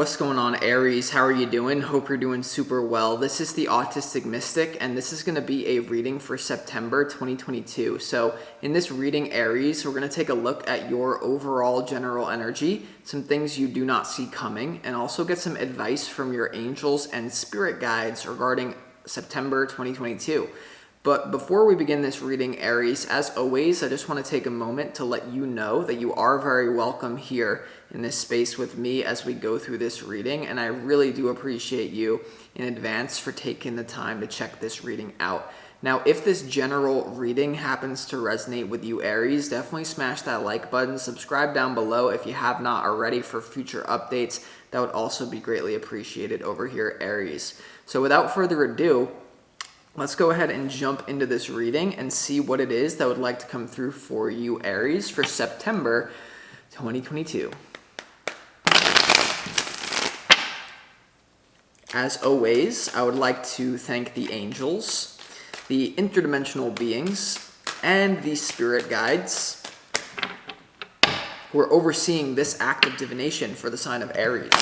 What's going on, Aries? How are you doing? Hope you're doing super well. This is the Autistic Mystic, and this is going to be a reading for September 2022. So in this reading, Aries, we're going to take a look at your overall general energy, some things you do not see coming, and also get some advice from your angels and spirit guides regarding September 2022. But before we begin this reading, Aries, as always, I just want to take a moment to let you know that you are very welcome here in this space with me as we go through this reading, and I really do appreciate you in advance for taking the time to check this reading out. Now, if this general reading happens to resonate with you, Aries, definitely smash that like button, subscribe down below if you have not already for future updates. That would also be greatly appreciated over here, Aries. So without further ado, let's go ahead and jump into this reading and see what it is that would like to come through for you, Aries, for September 2022. As always, I would like to thank the angels, the interdimensional beings, and the spirit guides who are overseeing this act of divination for the sign of Aries.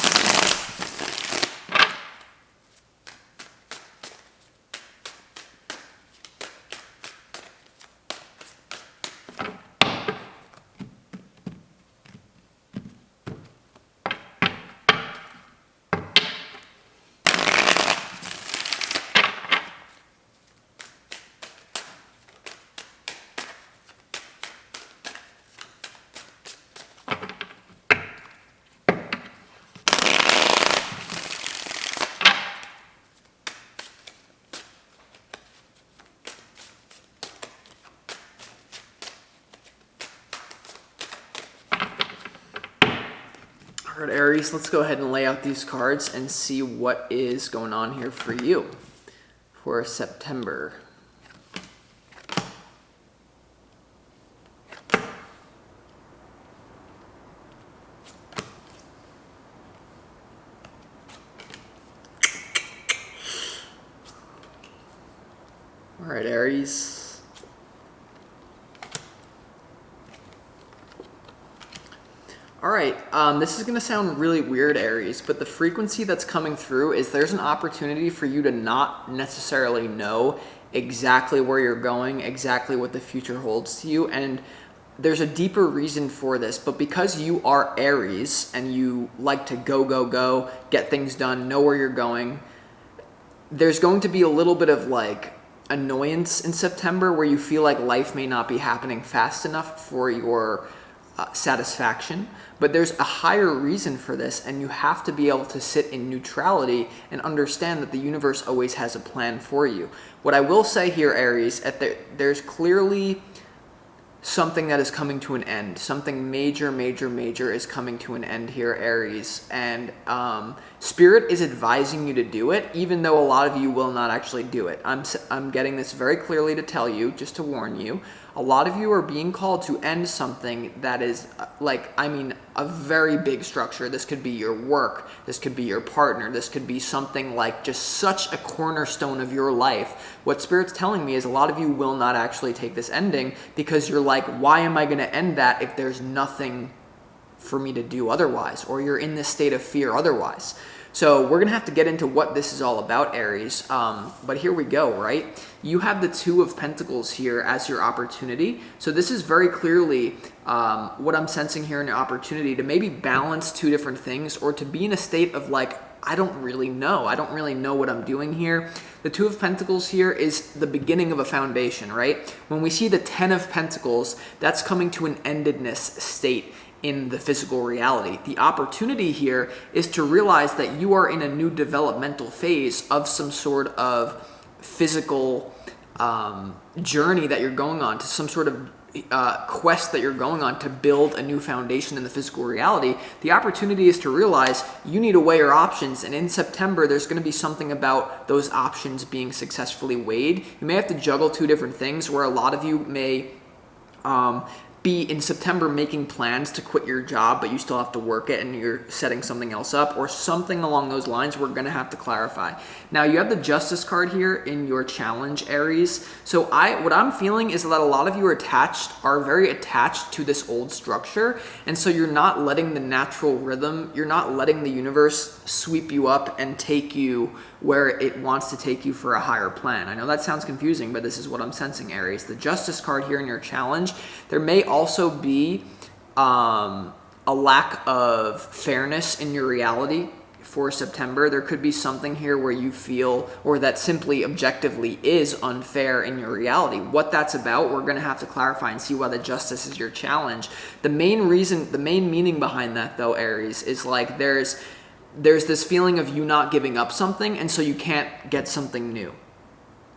All right, Aries, let's go ahead and lay out these cards and see what is going on here for you for September. All right, Aries. All right, this is going to sound really weird, Aries, but the frequency that's coming through is there's an opportunity for you to not necessarily know exactly where you're going, exactly what the future holds to you, and there's a deeper reason for this, but because you are Aries and you like to go, get things done, know where you're going, there's going to be a little bit of like annoyance in September where you feel like life may not be happening fast enough for your satisfaction, but there's a higher reason for this, and you have to be able to sit in neutrality and understand that the universe always has a plan for you. What I will say here, Aries, there's clearly something that is coming to an end. Something major is coming to an end here, Aries, and Spirit is advising you to do it, even though a lot of you will not actually do it. I'm getting this very clearly to tell you, just to warn you. A lot of you are being called to end something that is a very big structure. This could be your work, this could be your partner, this could be something like just such a cornerstone of your life. What Spirit's telling me is a lot of you will not actually take this ending because you're like, why am I going to end that if there's nothing for me to do otherwise, or you're in this state of fear otherwise. So we're going to have to get into what this is all about, Aries, but here we go, right? You have the Two of Pentacles here as your opportunity. So this is very clearly what I'm sensing here in your opportunity to maybe balance two different things, or to be in a state of like, I don't really know what I'm doing here. The Two of Pentacles here is the beginning of a foundation, right? When we see the Ten of Pentacles, that's coming to an endedness state in the physical reality. The opportunity here is to realize that you are in a new developmental phase of some sort of physical journey that you're going on, to some sort of quest that you're going on to build a new foundation in the physical reality. The opportunity is to realize you need to weigh your options, and in September there's going to be something about those options being successfully weighed. You may have to juggle two different things, where a lot of you may be in September making plans to quit your job, but you still have to work it and you're setting something else up or something along those lines, we're going to have to clarify. Now you have the Justice card here in your challenge, Aries. So what I'm feeling is that a lot of you are very attached to this old structure. And so you're not letting the natural rhythm, you're not letting the universe sweep you up and take you where it wants to take you for a higher plan. I know that sounds confusing, but this is what I'm sensing, Aries. The Justice card here in your challenge, there may also be a lack of fairness in your reality for September. There could be something here where you feel, or that simply objectively is unfair in your reality. What that's about, we're going to have to clarify and see why the Justice is your challenge. The main meaning behind that though, Aries, is like there's this feeling of you not giving up something, and so you can't get something new.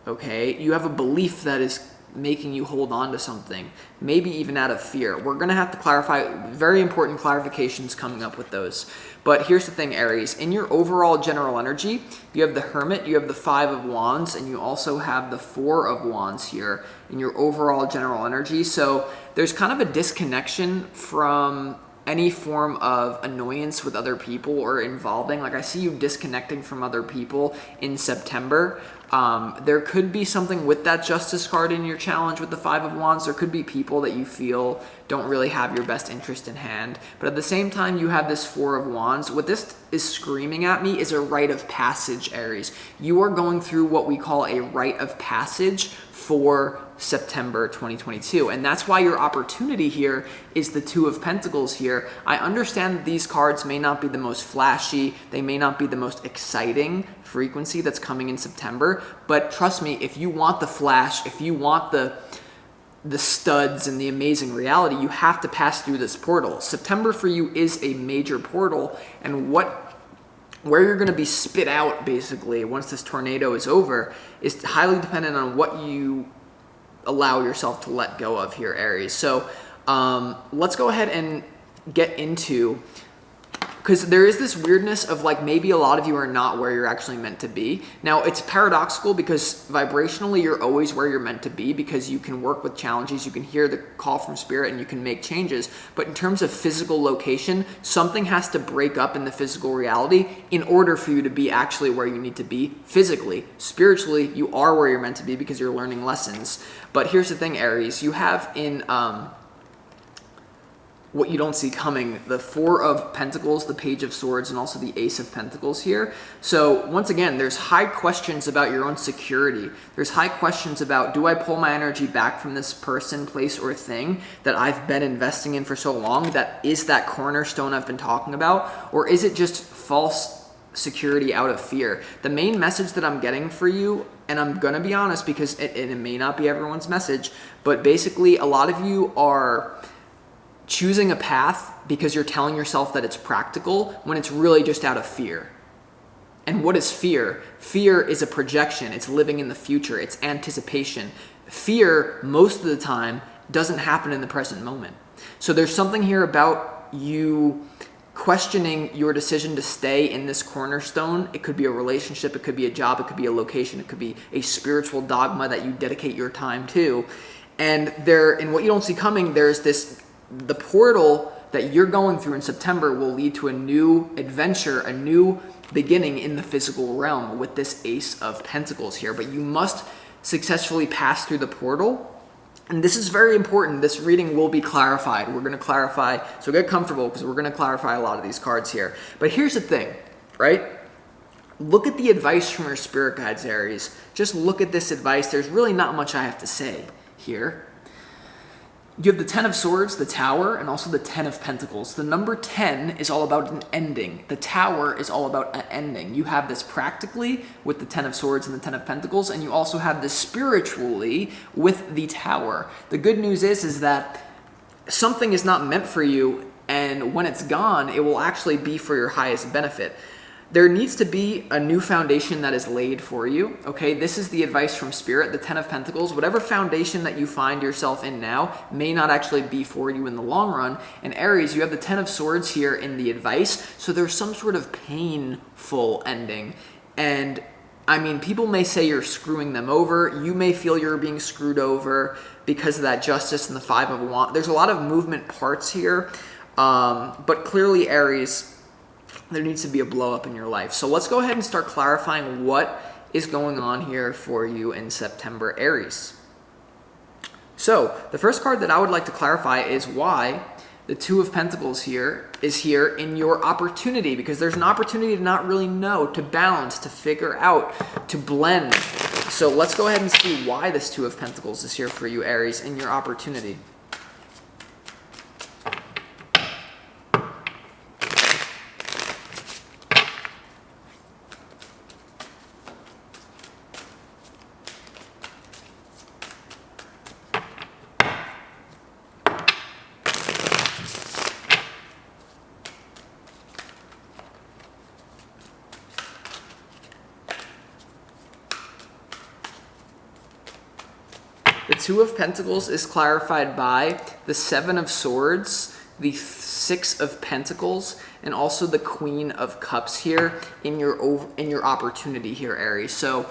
Okay? You have a belief that is making you hold on to something, maybe even out of fear. We're going to have to clarify, very important clarifications coming up with those. But here's the thing, Aries. In your overall general energy, you have the Hermit, you have the Five of Wands, and you also have the Four of Wands here in your overall general energy. So there's kind of a disconnection from any form of annoyance with other people or involving. Like I see you disconnecting from other people in September. There could be something with that Justice card in your challenge with the Five of Wands. There could be people that you feel don't really have your best interest in hand. But at the same time, you have this Four of Wands. What this is screaming at me is a rite of passage, Aries. You are going through what we call a rite of passage for September 2022. And that's why your opportunity here is the Two of Pentacles here. I understand that these cards may not be the most flashy, they may not be the most exciting frequency that's coming in September, but trust me, if you want the flash, if you want the studs and the amazing reality, you have to pass through this portal. September for you is a major portal, and where you're going to be spit out basically once this tornado is over is highly dependent on what you allow yourself to let go of here, Aries. So let's go ahead and get into, because there is this weirdness of like maybe a lot of you are not where you're actually meant to be. Now it's paradoxical because vibrationally you're always where you're meant to be, because you can work with challenges, you can hear the call from spirit, and you can make changes. But in terms of physical location, something has to break up in the physical reality in order for you to be actually where you need to be physically. Spiritually, you are where you're meant to be because you're learning lessons. But here's the thing, Aries, you have in what you don't see coming, the Four of Pentacles, the Page of Swords, and also the Ace of Pentacles here. So once again, there's high questions about your own security. There's high questions about, do I pull my energy back from this person, place, or thing that I've been investing in for so long, that is that cornerstone I've been talking about? Or is it just false security out of fear? The main message that I'm getting for you, and I'm going to be honest because it may not be everyone's message, but basically a lot of you are choosing a path because you're telling yourself that it's practical when it's really just out of fear. And what is fear? Fear is a projection. It's living in the future. It's anticipation. Fear, most of the time, doesn't happen in the present moment. So there's something here about you questioning your decision to stay in this cornerstone. It could be a relationship, it could be a job, it could be a location, it could be a spiritual dogma that you dedicate your time to. And there, in what you don't see coming, there's the portal that you're going through in September will lead to a new adventure, a new beginning in the physical realm with this Ace of Pentacles here. But you must successfully pass through the portal. And this is very important. This reading will be clarified. We're going to clarify, so get comfortable because we're going to clarify a lot of these cards here. But here's the thing, right? Look at the advice from your spirit guides, Aries. Just look at this advice. There's really not much I have to say here. You have the Ten of Swords, the Tower, and also the Ten of Pentacles. The number 10 is all about an ending. The Tower is all about an ending. You have this practically with the Ten of Swords and the Ten of Pentacles, and you also have this spiritually with the Tower. The good news is that something is not meant for you, and when it's gone, it will actually be for your highest benefit. There needs to be a new foundation that is laid for you, okay? This is the advice from Spirit, the Ten of Pentacles. Whatever foundation that you find yourself in now may not actually be for you in the long run. And Aries, you have the Ten of Swords here in the advice, so there's some sort of painful ending. And I mean, people may say you're screwing them over. You may feel you're being screwed over because of that Justice and the Five of Wands. There's a lot of movement parts here, but clearly, Aries, there needs to be a blow up in your life. So let's go ahead and start clarifying what is going on here for you in September, Aries. So the first card that I would like to clarify is why the Two of Pentacles is here in your opportunity, because there's an opportunity to not really know, to balance, to figure out, to blend. So let's go ahead and see why this Two of Pentacles is here for you, Aries, in your opportunity. The Two of Pentacles is clarified by the Seven of Swords, the Six of Pentacles, and also the Queen of Cups here in your opportunity here, Aries. So,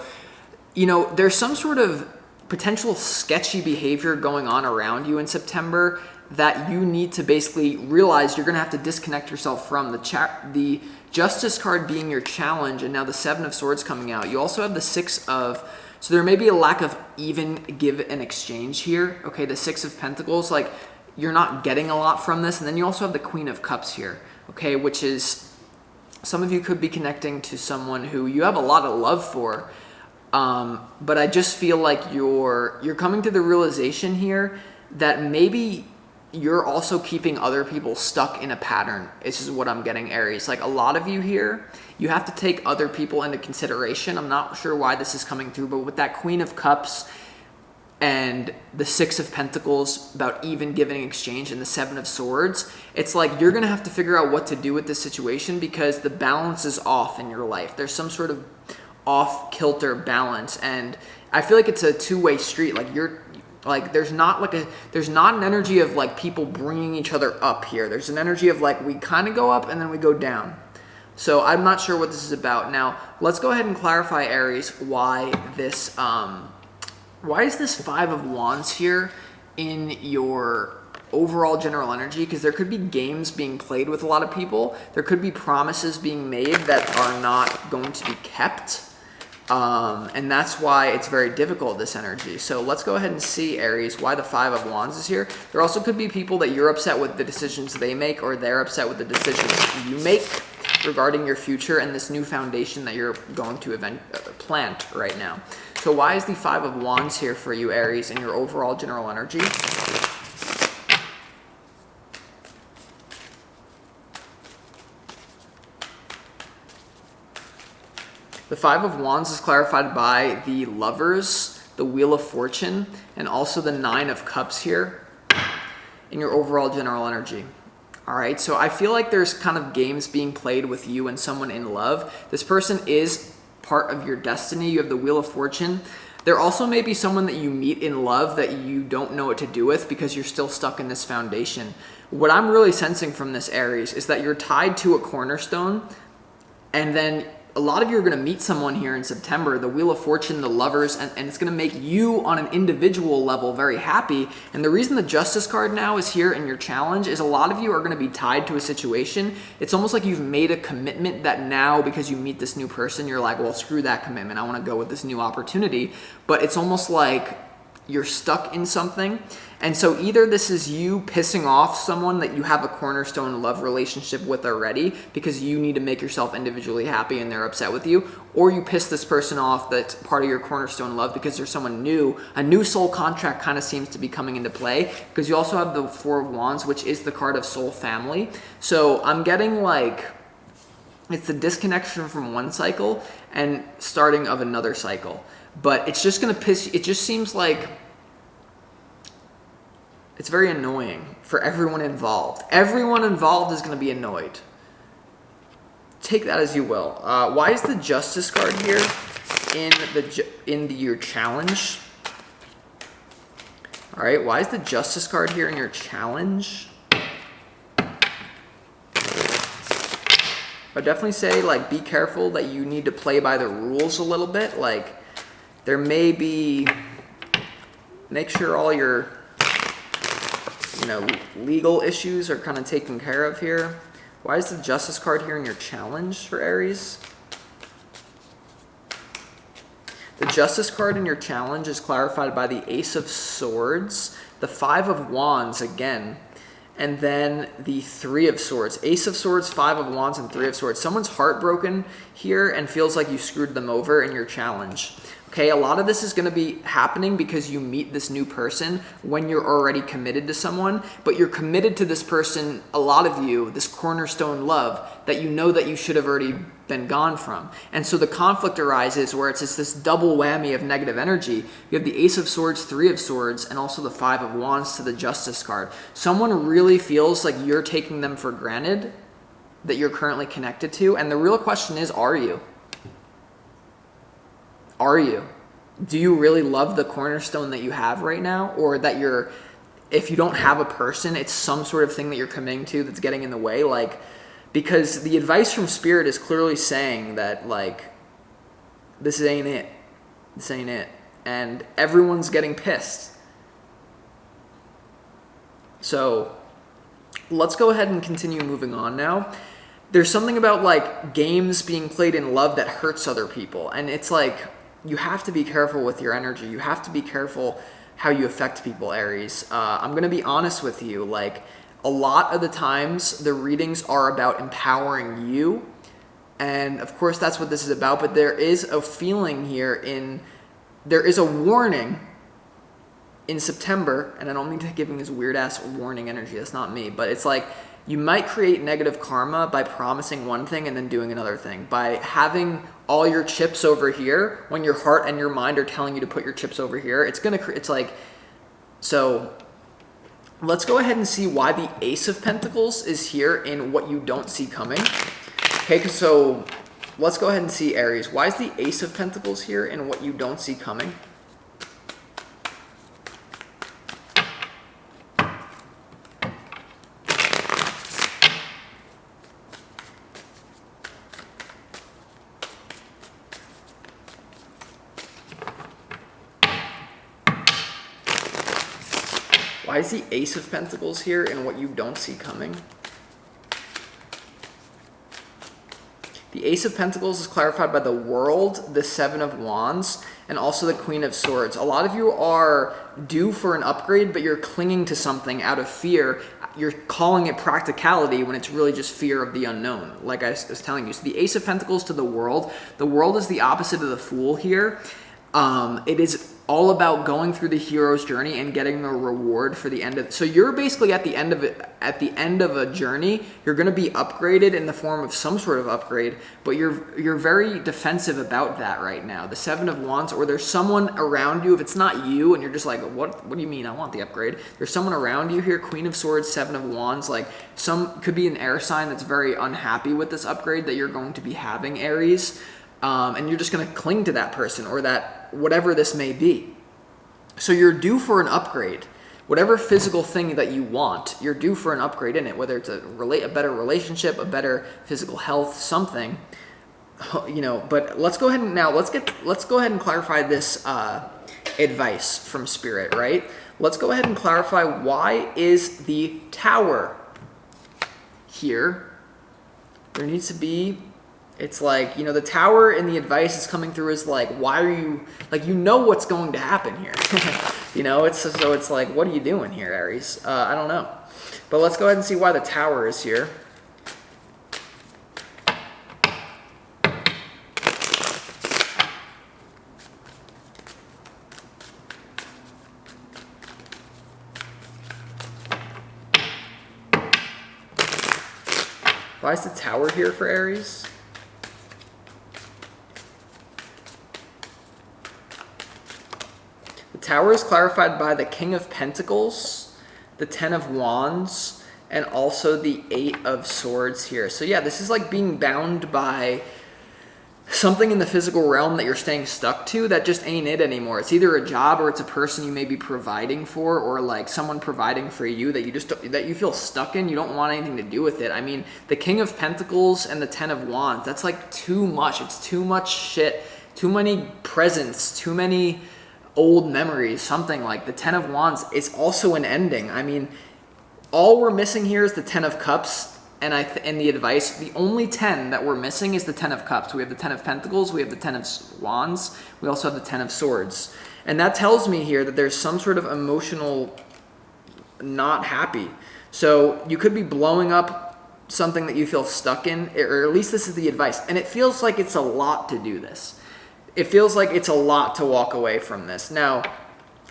you know, there's some sort of potential sketchy behavior going on around you in September that you need to basically realize you're going to have to disconnect yourself from. The Justice card being your challenge, and now the Seven of Swords coming out. You also have the Six of... So there may be a lack of even give and exchange here. Okay, the Six of Pentacles, like you're not getting a lot from this. And then you also have the Queen of Cups here, okay, which is some of you could be connecting to someone who you have a lot of love for. But I just feel like you're coming to the realization here that maybe you're also keeping other people stuck in a pattern. This is what I'm getting, Aries. Like a lot of you here, you have to take other people into consideration. I'm not sure why this is coming through, but with that Queen of Cups and the Six of Pentacles about even giving exchange and the Seven of Swords, it's like you're going to have to figure out what to do with this situation because the balance is off in your life. There's some sort of off-kilter balance, and I feel like it's a two-way street. Like there's not an energy of like people bringing each other up here. There's an energy of like we kind of go up and then we go down. So I'm not sure what this is about. Now let's go ahead and clarify, Aries, why is this Five of Wands here in your overall general energy? Because there could be games being played with a lot of people. There could be promises being made that are not going to be kept. And that's why it's very difficult, this energy. So let's go ahead and see, Aries, why the Five of Wands is here. There also could be people that you're upset with the decisions they make, or they're upset with the decisions you make regarding your future and this new foundation that you're going to plant right now. So why is the Five of Wands here for you, Aries, in your overall general energy? The Five of Wands is clarified by the Lovers, the Wheel of Fortune, and also the Nine of Cups here in your overall general energy. All right, so I feel like there's kind of games being played with you and someone in love. This person is part of your destiny. You have the Wheel of Fortune. There also may be someone that you meet in love that you don't know what to do with because you're still stuck in this foundation. What I'm really sensing from this, Aries, is that you're tied to a cornerstone, and then a lot of you are going to meet someone here in September, the Wheel of Fortune, the Lovers, and it's going to make you on an individual level very happy. And the reason the Justice card now is here in your challenge is a lot of you are going to be tied to a situation. It's almost like you've made a commitment that now, because you meet this new person, you're like, well, screw that commitment. I want to go with this new opportunity. But it's almost like you're stuck in something. And so either this is you pissing off someone that you have a cornerstone love relationship with already because you need to make yourself individually happy and they're upset with you, or you piss this person off that's part of your cornerstone love because there's someone new. A new soul contract kind of seems to be coming into play because you also have the Four of Wands, which is the card of soul family. So I'm getting like it's the disconnection from one cycle and starting of another cycle. But it's just going to piss you. It just seems like it's very annoying for everyone involved. Everyone involved is going to be annoyed. Take that as you will. Why is the Justice card here in your challenge? All right, why is the Justice card here in your challenge? I'd definitely say, like, be careful that you need to play by the rules a little bit. Like, there may be, make sure all your, you know, legal issues are kind of taken care of here. Why is the Justice card here in your challenge for Aries? The Justice card in your challenge is clarified by the Ace of Swords, the Five of Wands again, and then the Three of Swords. Ace of Swords, Five of Wands, and Three of Swords. Someone's heartbroken here and feels like you screwed them over in your challenge. Okay, a lot of this is going to be happening because you meet this new person when you're already committed to someone, but you're committed to this person, a lot of you, this cornerstone love that you know that you should have already been gone from. And so the conflict arises where it's just this double whammy of negative energy. You have the Ace of Swords, Three of Swords, and also the Five of Wands to the Justice card. Someone really feels like you're taking them for granted that you're currently connected to, and the real question is, are you? Are you? Do you really love the cornerstone that you have right now? Or that you're, if you don't have a person, it's some sort of thing that you're committing to that's getting in the way? Like, because the advice from Spirit is clearly saying that, like, this ain't it. This ain't it. And everyone's getting pissed. So let's go ahead and continue moving on now. There's something about, like, games being played in love that hurts other people. And it's like, you have to be careful with your energy. You have to be careful how you affect people, Aries. I'm going to be honest with you. Like, a lot of the times, the readings are about empowering you. And, of course, that's what this is about. But there is a feeling here there is a warning in September. And I don't mean to giving this weird-ass warning energy. That's not me. But it's like, you might create negative karma by promising one thing and then doing another thing. By having all your chips over here when your heart and your mind are telling you to put your chips over here. It's like, so let's go ahead and see why the Ace of Pentacles is here in what you don't see coming. Okay, so let's go ahead and see, Aries. Why is the Ace of Pentacles here in what you don't see coming? Why is the Ace of Pentacles here in what you don't see coming? The Ace of Pentacles is clarified by the World, the Seven of Wands, and also the Queen of Swords. A lot of you are due for an upgrade, but you're clinging to something out of fear. You're calling it practicality when it's really just fear of the unknown, like I was telling you. So the Ace of Pentacles to the World. The World is the opposite of the Fool here. It is all about going through the hero's journey and getting a reward for the end of it. So you're basically at the end of it, at the end of a journey, you're going to be upgraded in the form of some sort of upgrade, but you're very defensive about that right now. The Seven of Wands, or there's someone around you, if it's not you and you're just like, what do you mean I want the upgrade? There's someone around you here, Queen of Swords, Seven of Wands, like could be an air sign that's very unhappy with this upgrade that you're going to be having, Aries. And you're just going to cling to that person or that whatever this may be. So you're due for an upgrade. Whatever physical thing that you want, you're due for an upgrade in it, whether it's a better relationship, a better physical health, something, you know. But let's go ahead and let's go ahead and clarify this advice from Spirit, right? Let's go ahead and clarify, why is the Tower here? There needs to be. It's like, you know, the Tower in the advice is coming through as like, why are you, like, you know what's going to happen here. You know, it's like, what are you doing here, Aries? I don't know. But let's go ahead and see why the Tower is here. Why is the Tower here for Aries? Tower is clarified by the King of Pentacles, the Ten of Wands, and also the Eight of Swords here. So yeah, this is like being bound by something in the physical realm that you're staying stuck to that just ain't it anymore. It's either a job or it's a person you may be providing for, or like someone providing for you that that you feel stuck in. You don't want anything to do with it. I mean, the King of Pentacles and the Ten of Wands, that's like too much. It's too much shit, too many presents, too many old memories, something. Like the Ten of Wands is also an ending. I mean, all we're missing here is the Ten of Cups. And the advice, the only 10 that we're missing is the 10 of Cups. We have the 10 of Pentacles, we have the 10 of Wands, we also have the 10 of Swords. And that tells me here that there's some sort of emotional not happy. So you could be blowing up something that you feel stuck in, or at least this is the advice. And it feels like it's a lot to do this. It feels like it's a lot to walk away from this. Now,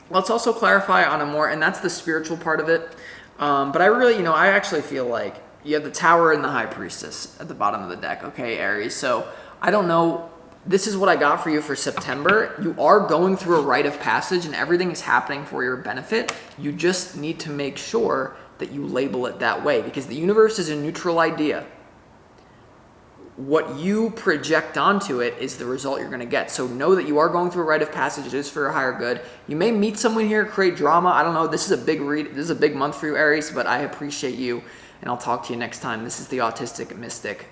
let's also clarify on a more, and that's the spiritual part of it. But I really, I actually feel like you have the Tower and the High Priestess at the bottom of the deck, okay, Aries? So I don't know. This is what I got for you for September. You are going through a rite of passage and everything is happening for your benefit. You just need to make sure that you label it that way, because the universe is a neutral idea. What you project onto it is the result you're going to get. So know that you are going through a rite of passage. It is for your higher good. You may meet someone here, create drama. I don't know. This is a big read. This is a big month for you, Aries, but I appreciate you. And I'll talk to you next time. This is the Autistic Mystic.